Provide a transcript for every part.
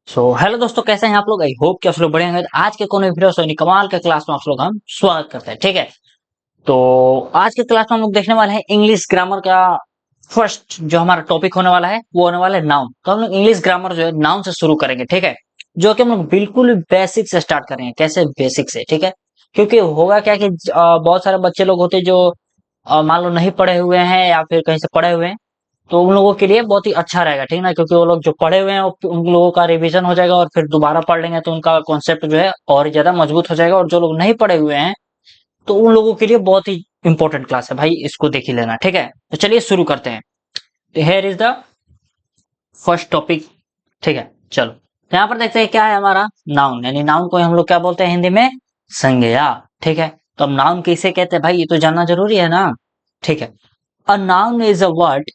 Hello दोस्तों, कैसे हैं आप लोग। आई होप कि आप लोग बढ़िया हैं। आज के कोने वीडियो सोनी कमाल के क्लास में आप लोग हम स्वागत करते हैं। ठीक है, तो आज के क्लास में हम लोग देखने वाले हैं इंग्लिश ग्रामर का फर्स्ट जो हमारा टॉपिक होने वाला है वो होने वाला है नाउन। तो हम लोग इंग्लिश ग्रामर जो है नाउन से शुरू करेंगे। ठीक है, जो कि हम लोग बिल्कुल बेसिक से स्टार्ट करेंगे। कैसे बेसिक से? ठीक है, क्योंकि होगा क्या कि बहुत सारे बच्चे लोग होते हैं जो मान लो नहीं पढ़े हुए हैं या फिर कहीं से पढ़े हुए हैं, तो उन लोगों के लिए बहुत ही अच्छा रहेगा। ठीक ना, क्योंकि वो लोग जो पढ़े हुए हैं उन लोगों का रिवीजन हो जाएगा और फिर दोबारा पढ़ लेंगे तो उनका कॉन्सेप्ट जो है और ही ज्यादा मजबूत हो जाएगा। और जो लोग नहीं पढ़े हुए हैं तो उन लोगों के लिए बहुत ही इंपॉर्टेंट क्लास है भाई, इसको देख ही लेना। ठीक है, तो चलिए शुरू करते हैं। Here is the first topic. ठीक है, चलो तो यहाँ पर देखते हैं क्या है हमारा नाउन। यानी नाउन को हम लोग क्या बोलते हैं हिंदी में? संज्ञा। ठीक है, तो अब नाउन किसे कहते हैं भाई, ये तो जानना जरूरी है ना। ठीक है, a noun is a word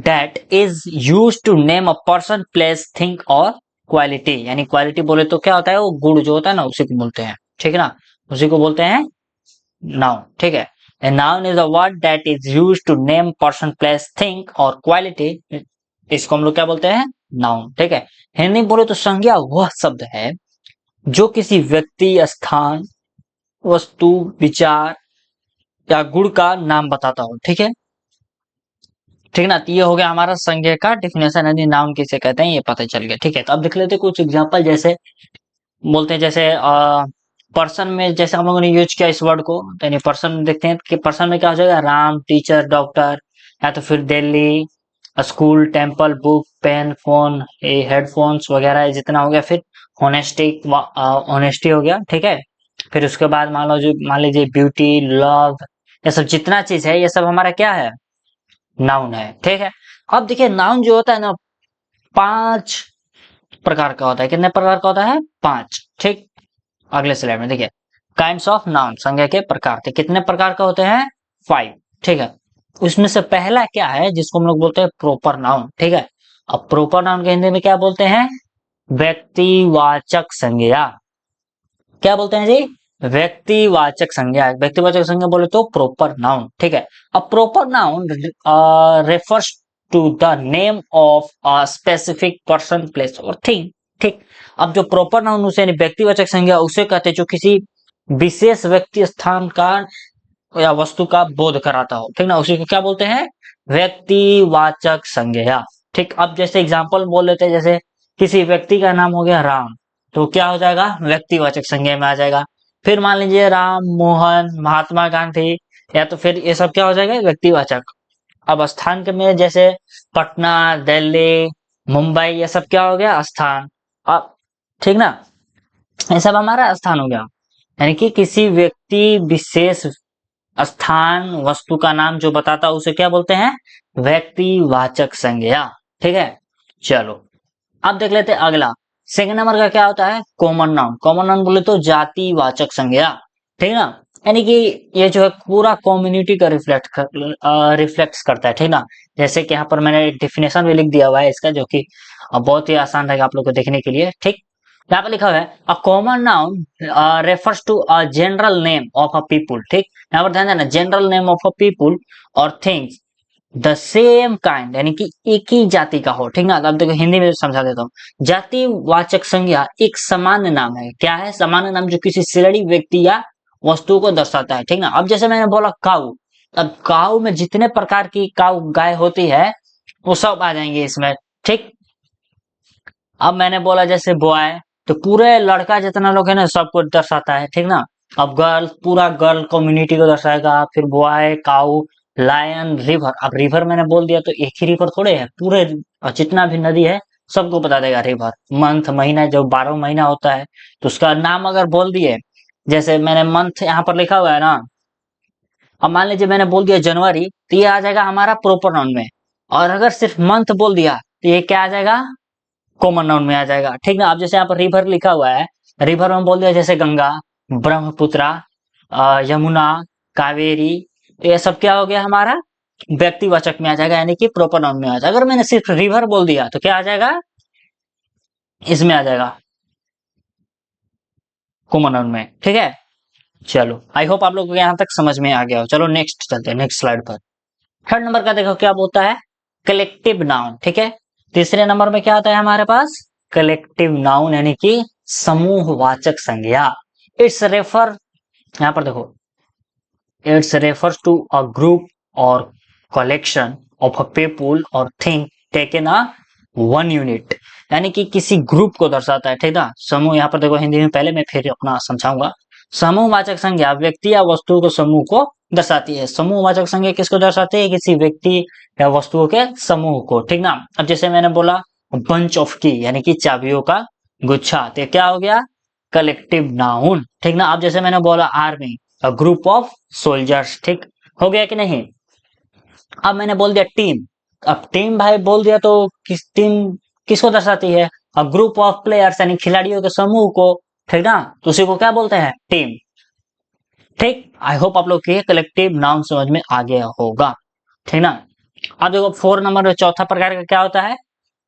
that is used to name a person, place, thing और क्वालिटी। यानी क्वालिटी बोले तो क्या होता है, वो गुण जो होता है ना उसी को बोलते हैं। ठीक है ना, उसी को बोलते हैं नाउन। ठीक है, a noun is a word that is used to name person, place, thing और क्वालिटी। इसको हम लोग क्या बोलते हैं? नाउन। ठीक है, हिंदी में बोले तो संज्ञा वह शब्द है जो किसी व्यक्ति, स्थान, वस्तु, विचार या गुण का नाम बताता हो। ठीक है, ठीक ना, तो ये हो गया हमारा संज्ञा का डिफिनेशन। यानी नाउन किसे कहते हैं ये पता चल गया। ठीक है, तो अब देख लेते हैं कुछ एग्जांपल। जैसे बोलते हैं, जैसे पर्सन में जैसे हम लोगों ने यूज किया इस वर्ड को, तो यानी पर्सन में देखते हैं कि पर्सन में क्या हो जाएगा? राम, टीचर, डॉक्टर, या तो फिर Delhi, school, temple, book, pen, phone, headphones वगैरह जितना हो गया। फिर होनेस्टी, ऑनेस्टी हो गया। ठीक है, फिर उसके बाद मान लीजिए ब्यूटी, लव, ये सब जितना चीज है ये सब हमारा क्या है? नाउन है। ठीक है, अब देखिए नाउन जो होता है ना 5 प्रकार का होता है। कितने प्रकार का होता है? 5। ठीक, अगले स्लाइड में देखिए काइंड्स ऑफ नाउन, संज्ञा के प्रकार थे। कितने प्रकार का होते हैं? 5। ठीक है, उसमें से पहला क्या है जिसको हम लोग बोलते हैं प्रोपर नाउन। ठीक है, अब प्रोपर नाउन के हिंदी में क्या बोलते हैं? व्यक्तिवाचक संज्ञा। क्या बोलते हैं जी? व्यक्तिवाचक संज्ञा। व्यक्तिवाचक संज्ञा बोले तो प्रोपर नाउन। ठीक है, a proper noun refers to the name of a specific person, place और थिंग। ठीक, अब जो प्रोपर नाउन उसे व्यक्तिवाचक संज्ञा उसे कहते हैं जो किसी विशेष व्यक्ति, स्थान का या वस्तु का बोध कराता हो। ठीक ना, उसी को क्या बोलते हैं? व्यक्तिवाचक संज्ञा। ठीक, अब जैसे एग्जांपल बोल लेते हैं, जैसे किसी व्यक्ति का नाम हो गया राम, तो क्या हो जाएगा? व्यक्तिवाचक संज्ञा में आ जाएगा। फिर मान लीजिए राम, मोहन, महात्मा गांधी, या तो फिर ये सब क्या हो जाएगा? व्यक्तिवाचक। अब स्थान के में जैसे पटना, दिल्ली, मुंबई, ये सब क्या हो गया? स्थान। अब ठीक ना, ये सब हमारा स्थान हो गया। यानी कि किसी व्यक्ति, विशेष, स्थान, वस्तु का नाम जो बताता है उसे क्या बोलते हैं? व्यक्तिवाचक संज्ञा। ठीक है, चलो अब देख लेते हैं अगला। सेकंड नंबर का क्या होता है? Common noun. कॉमन नाउन बोले तो जातिवाचक संज्ञा। ठीक ना, यानी कि ये जो है पूरा कम्युनिटी का रिफ्लेक्ट करता है। ठीक ना, जैसे कि यहाँ पर मैंने डिफिनेशन भी लिख दिया हुआ है इसका, जो कि बहुत ही आसान रहेगा आप लोग को देखने के लिए। ठीक, यहाँ पर लिखा हुआ है a common noun refers to a general name of a people. ठीक, यहाँ पर ध्यान देना, general name of a people और थिंग्स द सेम काइंड, यानी कि एक ही जाति का हो। ठीक ना, अब देखो हिंदी में समझा देता हूँ। जातिवाचक संज्ञा एक सामान्य नाम है। क्या है? सामान्य नाम जो किसी श्रेणी, व्यक्ति या वस्तु को दर्शाता है। ठीक ना, अब जैसे मैंने बोला काऊ, अब काऊ में जितने प्रकार की काऊ गाय होती है वो सब आ जाएंगे इसमें। ठीक, अब मैंने बोला जैसे बॉय, तो पूरे लड़का जितना लोग है ना सबको दर्शाता है। ठीक ना, अब गर्ल पूरा गर्ल कम्युनिटी को दर्शाएगा। फिर बॉय, काऊ, लायन, रिवर। अब रिवर मैंने बोल दिया तो एक ही रिवर थोड़े है, पूरे जितना भी नदी है सबको बता देगा रिवर। मंथ, महीना, जो 12 महीना होता है तो उसका नाम अगर बोल दिए, जैसे मैंने मंथ यहाँ पर लिखा हुआ है ना, अब मान लीजिए मैंने बोल दिया जनवरी, तो ये आ जाएगा हमारा प्रोपर नाउन में। और अगर सिर्फ मंथ बोल दिया तो ये क्या आ जाएगा? कॉमन नाउन में आ जाएगा। ठीक ना, अब जैसे यहाँ पर रिवर लिखा हुआ है, रिवर में बोल दिया जैसे गंगा, ब्रह्मपुत्रा, यमुना, कावेरी, तो ये सब क्या हो गया हमारा? व्यक्तिवाचक में आ जाएगा, यानी कि प्रोपर नाउन में आ जाएगा। अगर मैंने सिर्फ रिवर बोल दिया तो क्या आ जाएगा? इसमें आ जाएगा कॉमन नाउन में। ठीक है, चलो आई होप आप लोगों को यहाँ तक समझ में आ गया हो। चलो नेक्स्ट चलते हैं, नेक्स्ट स्लाइड पर। थर्ड नंबर का देखो क्या बोलता है? Collective noun. ठीक है, तीसरे नंबर में क्या आता है हमारे पास? कलेक्टिव नाउन यानी कि समूहवाचक संज्ञा। इट्स रेफर, यहां पर देखो, it's refers to a group और कलेक्शन ऑफ अ पीपुल और thing taken a one unit, यानी कि किसी ग्रुप को दर्शाता है, ठीक ना। समूह, यहाँ पर देखो हिंदी में, पहले मैं फिर अपना समझाऊंगा। समूहवाचक संज्ञा व्यक्ति या वस्तु को समूह को दर्शाती है। समूहवाचक संज्ञा किसको दर्शाती है? किसी व्यक्ति या वस्तुओं के समूह को, ठीक ना। अब जैसे मैंने बोला बंच ऑफ की यानी कि चाबियों का गुच्छा, तो क्या हो गया? कलेक्टिव नाउन, ठीक ना। अब जैसे मैंने बोला army, a group of soldiers, ठीक हो गया कि नहीं। अब मैंने बोल दिया टीम, अब टीम भाई बोल दिया तो टीम किसको दर्शाती है? अ ग्रुप ऑफ प्लेयर्स यानी खिलाड़ियों के समूह को, ठीक ना। तो उसी को क्या बोलते हैं? टीम, ठीक। आई होप आप लोग के कलेक्टिव नाउन समझ में आ गया होगा, ठीक ना। अब देखो 4 नंबर में चौथा प्रकार का क्या होता है?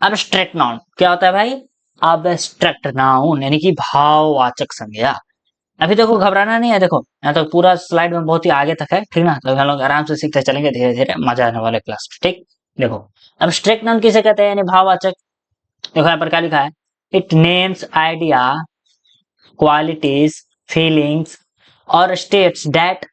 Abstract noun. क्या होता है भाई? एब्स्ट्रैक्ट नाउन यानी कि भाववाचक संज्ञा। अभी देखो घबराना नहीं है, देखो यहाँ तो पूरा स्लाइड में बहुत ही आगे तक है, ठीक ना। तो हम लोग आराम से सीखते चलेंगे, धीरे धीरे मजा आने वाले क्लास में, ठीक। देखो एब्स्ट्रैक्ट नाउन किसे कहते हैं यानी भाववाचक। देखो यहाँ पर क्या लिखा है? It names idea, qualities, feelings और states that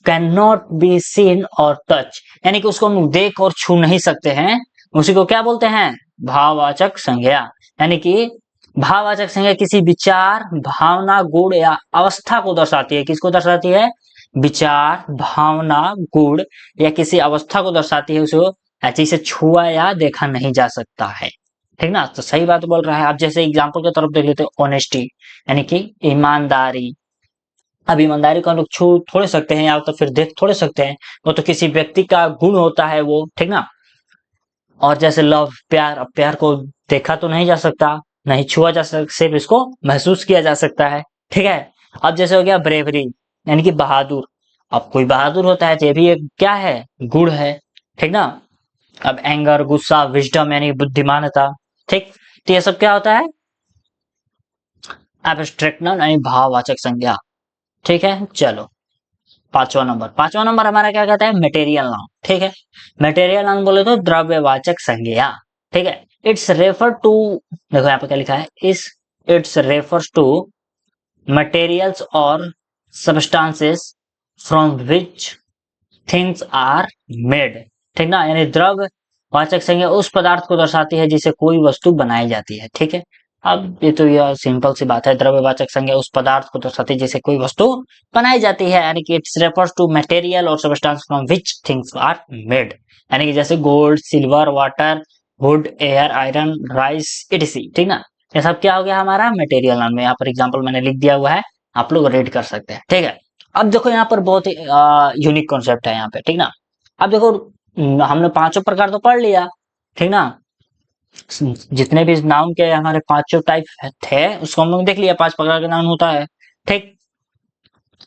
can not be seen और टच, यानी कि उसको हम देख और छू नहीं सकते हैं, उसी को क्या बोलते हैं? भाववाचक संज्ञा। यानी कि भाववाचक संज्ञा किसी विचार, भावना, गुण या अवस्था को दर्शाती है। किसको दर्शाती है? विचार, भावना, गुण या किसी अवस्था को दर्शाती है, उसे जिसे छुआ या देखा नहीं जा सकता है, ठीक ना। तो सही बात बोल रहा है। अब जैसे एग्जाम्पल की तरफ देख लेते हैं, ऑनेस्टी यानी कि ईमानदारी। अब ईमानदारी को हम लोग छू थोड़े सकते हैं या तो फिर देख थोड़े सकते हैं, वो तो किसी व्यक्ति का गुण होता है वो, ठीक ना। और जैसे लव, प्यार, अब प्यार को देखा तो नहीं जा सकता, नहीं छुआ जा सकता, सिर्फ इसको महसूस किया जा सकता है, ठीक है। अब जैसे हो गया ब्रेवरी यानी कि बहादुर। अब कोई बहादुर होता है, ये भी एक क्या है? गुण है, ठीक ना। अब एंगर, गुस्सा, विजडम यानी बुद्धिमानता, ठीक। तो ये सब क्या होता है? एब्स्ट्रैक्ट नाउन यानी भाववाचक संज्ञा, ठीक है। चलो पांचवा नंबर हमारा क्या कहता है? मटेरियल नाउन, ठीक है। मटेरियल नाउन बोले तो द्रव्यवाचक संज्ञा, ठीक है। इट्स रेफर टू, देखो यहाँ पे क्या लिखा है? इट्स रेफर्स टू मटेरियल्स और substances from which things are made, ठीक ना। यानी द्रव्यवाचक संज्ञा उस पदार्थ को दर्शाती है जिसे कोई वस्तु बनाई जाती है, ठीक है। अब ये तो यह सिंपल सी बात है, द्रव्यवाचक संज्ञा उस पदार्थ को दर्शाती है जिसे कोई वस्तु बनाई जाती है, यानी कि इट्स रेफर्स टू मटेरियल और substance from which things are made, यानी कि जैसे gold, silver, water, wood, air, iron, rice etc, ठीक ना। ये सब क्या हो गया हमारा? मटेरियल नाम में। यहाँ पर एग्जाम्पल मैंने लिख दिया हुआ है, आप लोग रीड कर सकते हैं, ठीक है। अब देखो यहाँ पर बहुत ही यूनिक कॉन्सेप्ट है यहाँ पे, ठीक ना। अब देखो हमने पांचों प्रकार तो पढ़ लिया, ठीक ना। जितने भी नाउन के हमारे पांचों टाइप थे उसको हम लोग देख लिया, 5 प्रकार का नाउन होता है, ठीक।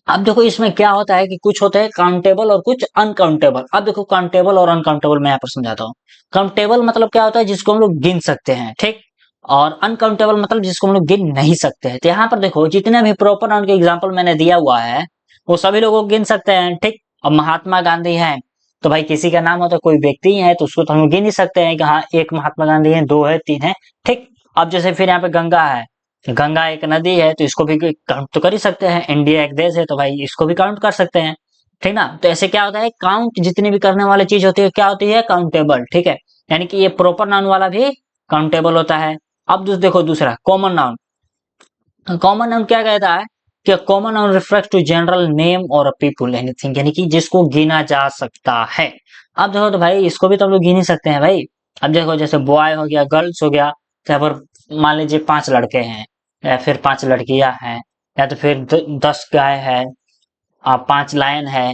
अब देखो इसमें क्या होता है कि कुछ होते हैं काउंटेबल और कुछ अनकाउंटेबल। अब देखो काउंटेबल और अनकाउंटेबल मैं यहाँ पर समझाता हूँ। काउंटेबल मतलब क्या होता है? जिसको हम लोग गिन सकते हैं, ठीक। और अनकाउंटेबल मतलब जिसको हम लोग गिन नहीं सकते हैं। तो यहाँ पर देखो जितने भी प्रॉपर नाउन के एग्जाम्पल मैंने दिया हुआ है वो सभी लोगों को गिन सकते हैं, ठीक। अब महात्मा गांधी है तो भाई किसी का नाम होता है, कोई व्यक्ति है तो उसको तो हम लोग गिन ही सकते हैं कि हाँ एक महात्मा गांधी है, 2 है, 3 है, ठीक। अब जैसे फिर यहाँ पे गंगा है, गंगा एक नदी है तो इसको भी काउंट तो कर ही सकते हैं। इंडिया एक देश है तो भाई इसको भी काउंट कर सकते हैं, ठीक ना। तो ऐसे क्या होता है? काउंट जितनी भी करने वाली चीज होती है क्या होती है? काउंटेबल, ठीक है। यानी कि ये प्रॉपर नाउन वाला भी काउंटेबल होता है। अब देखो दूसरा कॉमन नाउन। कॉमन नाउन क्या कहता है कि common noun refers to general name और पीपुल एनीथिंग, यानी कि जिसको गिना जा सकता है। अब देखो तो भाई इसको भी तो हम लोग गिन ही सकते हैं भाई। अब देखो जैसे बॉय हो गया, गर्ल्स हो गया, यहाँ पर मान लीजिए 5 लड़के हैं या फिर 5 लड़कियां हैं या तो फिर 10 गाय है, 5 लायन है,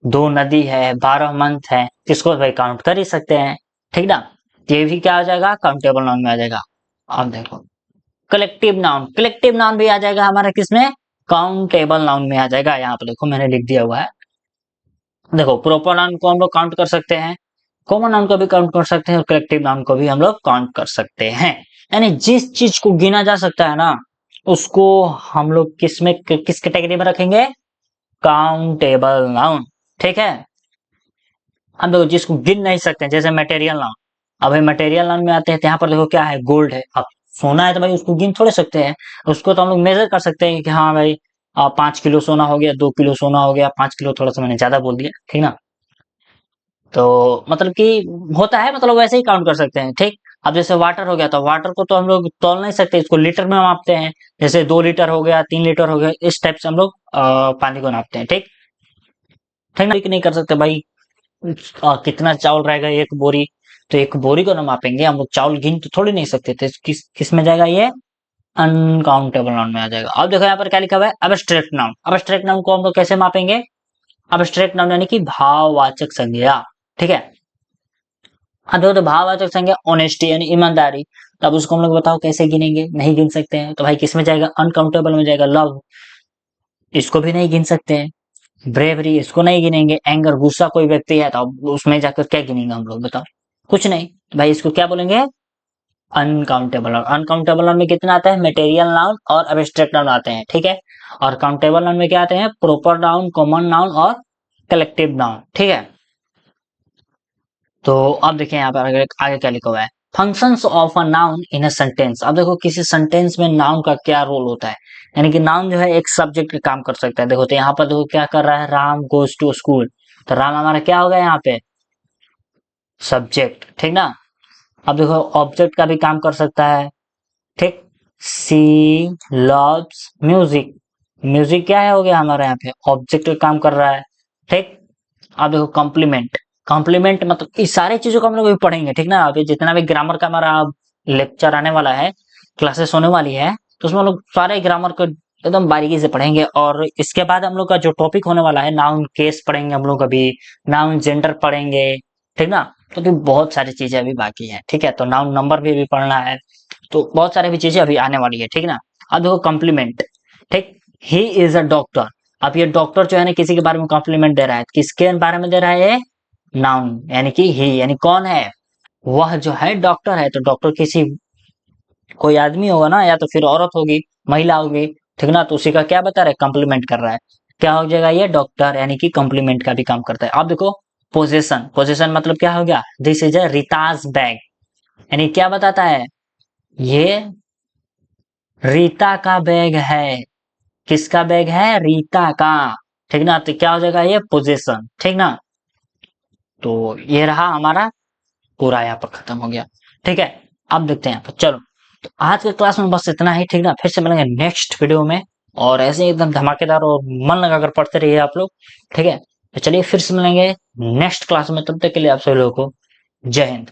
2 नदी है, 12 मंथ है, इसको भाई काउंट कर ही सकते हैं, ठीक ना। ये भी क्या आ जाएगा? काउंटेबल नाउन में आ जाएगा। अब देखो कलेक्टिव नाउन भी आ जाएगा हमारा किसमें? काउंटेबल नाउन में आ जाएगा। यहाँ पे देखो मैंने लिख दिया हुआ है, देखो प्रॉपर नाउन को हम लोग काउंट कर सकते हैं, कॉमन नाउन को भी काउंट कर सकते हैं और कलेक्टिव नाउन को भी हम लोग काउंट कर सकते हैं। यानी जिस चीज को गिना जा सकता है ना उसको हम लोग किस कैटेगरी में रखेंगे? काउंटेबल नाउन, ठीक है। हम लोग जिसको गिन नहीं सकते जैसे मटेरियल नाउन, अब भाई मटेरियल नाउन में आते हैं, तो यहाँ पर देखो क्या है, गोल्ड है। अब सोना है तो भाई उसको गिन थोड़े सकते हैं, उसको तो हम लोग मेजर कर सकते हैं कि हाँ भाई 5 किलो सोना हो गया, 2 किलो सोना हो गया, 5 किलो थोड़ा सा मैंने ज्यादा बोल दिया, ठीक ना। तो मतलब कि होता है, मतलब वैसे ही काउंट कर सकते हैं, ठीक। अब जैसे वाटर हो गया, तो वाटर को तो हम लोग तौल नहीं सकते, इसको लीटर में मापते हैं। जैसे 2 लीटर हो गया, 3 लीटर हो गया, इस टाइप से हम लोग पानी को नापते हैं, ठीक। ठीक ना, नहीं कर सकते भाई कितना चावल रहेगा एक बोरी, तो एक बोरी को ना मापेंगे हम लोग, चावल गिन तो थोड़ी नहीं सकते थे। किस में जाएगा ये, अनकाउंटेबल नाउन में आ जाएगा। अब देखो यहाँ पर क्या लिखा हुआ है, अब्स्ट्रैक्ट नाउन। अब्स्ट्रैक्ट नाउन को हम लोग कैसे मापेंगे, अब्स्ट्रैक्ट नाउन यानी कि भाववाचक संज्ञा, ठीक है। अब देखो तो भाववाचक संज्ञा ऑनेस्टी यानी ईमानदारी, तो अब उसको हम लोग बताओ कैसे गिनेंगे, नहीं गिन सकते हैं, तो भाई किस में जाएगा, अनकाउंटेबल में जाएगा। लव, इसको भी नहीं गिन सकते हैं। ब्रेवरी, इसको नहीं गिनेंगे। एंगर, गुस्सा कोई व्यक्ति है तो अब उसमें जाकर क्या गिनेंगे हम लोग, बताओ, कुछ नहीं। तो भाई इसको क्या बोलेंगे, अनकाउंटेबल नाउन। अनकाउंटेबल नाउन में कितना आता है, मटेरियल नाउन और एब्स्ट्रैक्ट नाउन आते हैं, ठीक है। और काउंटेबल नाउन में क्या आते हैं, प्रॉपर नाउन, कॉमन नाउन और कलेक्टिव नाउन, ठीक है। तो अब देखिए यहाँ पर आगे क्या लिखा हुआ है, functions of a noun in a sentence. अब देखो किसी सेंटेंस में नाउन का क्या रोल होता है, यानी कि नाउन जो है एक सब्जेक्ट का काम कर सकता है। देखो तो यहाँ पर देखो क्या कर रहा है, राम गोज टू स्कूल, तो राम हमारा क्या हो गया यहाँ पे, सब्जेक्ट, ठीक ना। अब देखो ऑब्जेक्ट का भी काम कर सकता है, ठीक। सी लव्स म्यूजिक, म्यूजिक क्या है, हो गया हमारा यहाँ पे ऑब्जेक्ट का काम कर रहा है, ठीक। अब देखो कॉम्प्लीमेंट, कॉम्प्लीमेंट मतलब इस सारी चीजों को हम लोग अभी पढ़ेंगे, ठीक ना। अभी जितना भी ग्रामर का हमारा लेक्चर आने वाला है, क्लासेस होने वाली है, तो उसमें हम लोग सारे ग्रामर को एकदम बारीकी से पढ़ेंगे। और इसके बाद हम लोग का जो टॉपिक होने वाला है, नाउन केस पढ़ेंगे हम लोग अभी, नाउन जेंडर पढ़ेंगे, ठीक ना। तो अभी बहुत सारी चीजें अभी बाकी है, ठीक है। तो नाउन नंबर भी अभी पढ़ना है, तो बहुत सारी भी चीजें अभी आने वाली है, ठीक ना। अब देखो कॉम्प्लीमेंट, ठीक। ही इज अ डॉक्टर, अब ये डॉक्टर जो है ना किसी के बारे में कॉम्प्लीमेंट दे रहा है, किसके बारे में दे रहा है, नाउन यानी कि ही, यानी कौन है, वह जो है डॉक्टर है। तो डॉक्टर किसी कोई आदमी होगा ना, या तो फिर औरत होगी, महिला होगी, ठीक ना। तो उसी का क्या बता रहा है, कॉम्प्लीमेंट कर रहा है। क्या हो जाएगा ये, डॉक्टर यानी कि कॉम्प्लीमेंट का भी काम करता है। अब देखो पोजेशन, पोजेशन मतलब क्या हो गया, this is a Rita's bag, यानी क्या बताता है, ये रीता का बैग है। किसका बैग है, रीता का, ठीक ना। तो क्या हो जाएगा ये, पोजेशन, ठीक ना। तो ये रहा हमारा पूरा, यहाँ पर खत्म हो गया, ठीक है। अब देखते हैं यहाँ पर, चलो। तो आज के क्लास में बस इतना ही, ठीक ना। फिर से मिलेंगे नेक्स्ट वीडियो में, और ऐसे ही एकदम धमाकेदार और मन लगाकर पढ़ते रहिए आप लोग, ठीक है। तो चलिए फिर से मिलेंगे नेक्स्ट क्लास में, तब तक के लिए आप सभी लोगों को जय हिंद।